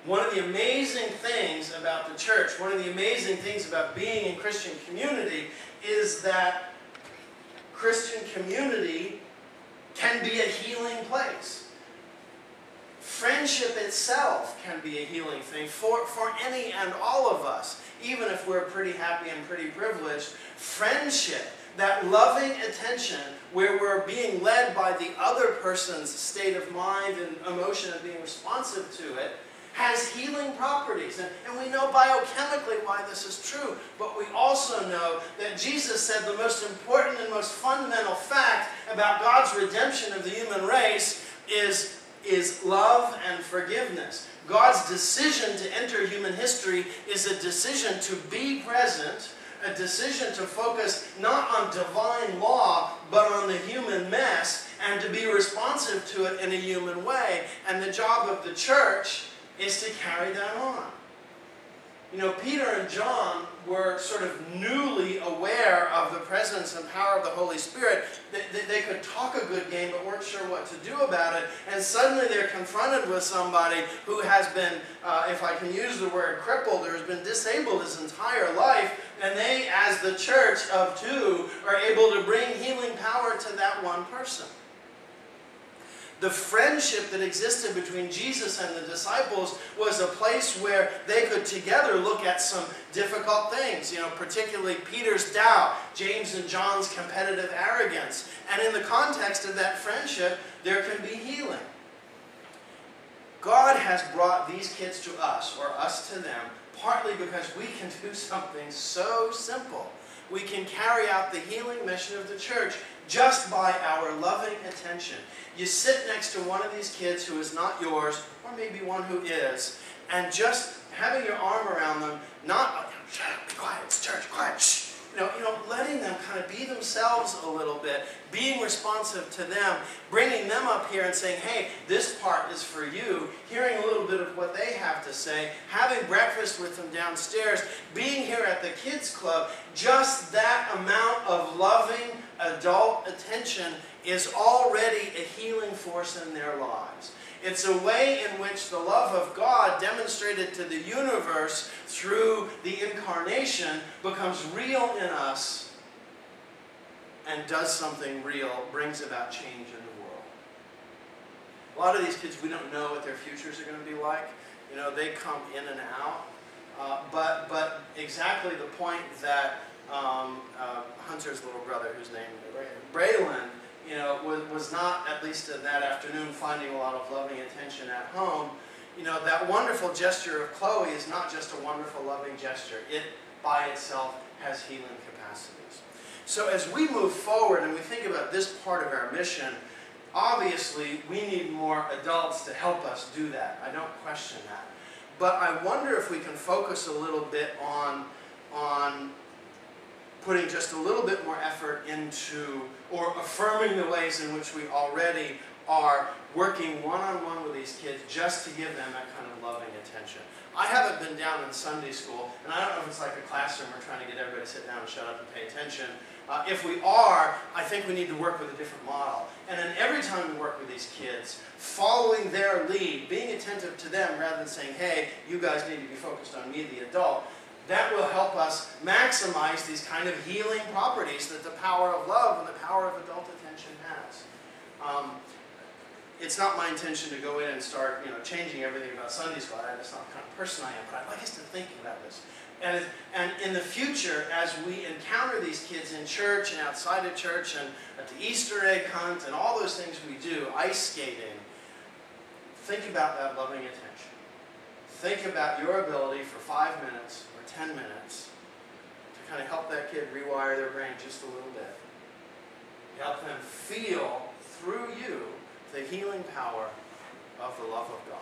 One of the amazing things about the church, one of the amazing things about being in Christian community is that Christian community can be a healing place. Friendship itself can be a healing thing for any and all of us. Even if we're pretty happy and pretty privileged, friendship, that loving attention where we're being led by the other person's state of mind and emotion and being responsive to it, has healing properties. And we know biochemically why this is true. But we also know that Jesus said the most important and most fundamental fact about God's redemption of the human race is love and forgiveness. God's decision to enter human history is a decision to be present, a decision to focus not on divine law, but on the human mess, and to be responsive to it in a human way. And the job of the church is to carry that on. You know, Peter and John were sort of newly aware of the presence and power of the Holy Spirit. They could talk a good game but weren't sure what to do about it. And suddenly they're confronted with somebody who has been, if I can use the word crippled, or has been disabled his entire life. And they, as the church of two, are able to bring healing power to that one person. The friendship that existed between Jesus and the disciples was a place where they could together look at some difficult things. You know, particularly Peter's doubt, James and John's competitive arrogance. And in the context of that friendship, there can be healing. God has brought these kids to us, or us to them, partly because we can do something so simple. We can carry out the healing mission of the church just by our loving attention. You sit next to one of these kids who is not yours, or maybe one who is, and just having your arm around them, not, shut up, be quiet, it's church, quiet, shh. You know, letting them kind of be themselves a little bit, being responsive to them, bringing them up here and saying, hey, this part is for you, hearing a little bit of what they have to say, having breakfast with them downstairs, being here at the kids club. Just that amount of loving adult attention is already a healing force in their lives. It's a way in which the love of God demonstrated to the universe through the incarnation becomes real in us and does something real, brings about change in the world. A lot of these kids, we don't know what their futures are going to be like. You know, they come in and out. But exactly the point that Hunter's little brother, whose name is Braylon, you know, was not, at least that afternoon, finding a lot of loving attention at home. You know, that wonderful gesture of Chloe is not just a wonderful, loving gesture. It, by itself, has healing capacities. So as we move forward and we think about this part of our mission, obviously we need more adults to help us do that. I don't question that. But I wonder if we can focus a little bit on putting just a little bit more effort into, or affirming the ways in which we already are working one-on-one with these kids just to give them that kind of loving attention. I haven't been down in Sunday school, and I don't know if it's like a classroom we're trying to get everybody to sit down and shut up and pay attention. If we are, I think we need to work with a different model. And then every time we work with these kids, following their lead, being attentive to them rather than saying, hey, you guys need to be focused on me, the adult, that will help us maximize these kind of healing properties that the power of love and the power of adult attention has. It's not my intention to go in and start, you know, changing everything about Sunday school. That's not the kind of person I am, but I'd like us to think about this. And in the future, as we encounter these kids in church and outside of church and at the Easter egg hunt and all those things we do, ice skating, think about that loving attention. Think about your ability for 5 minutes or 10 minutes to kind of help that kid rewire their brain just a little bit. Help them feel through you the healing power of the love of God.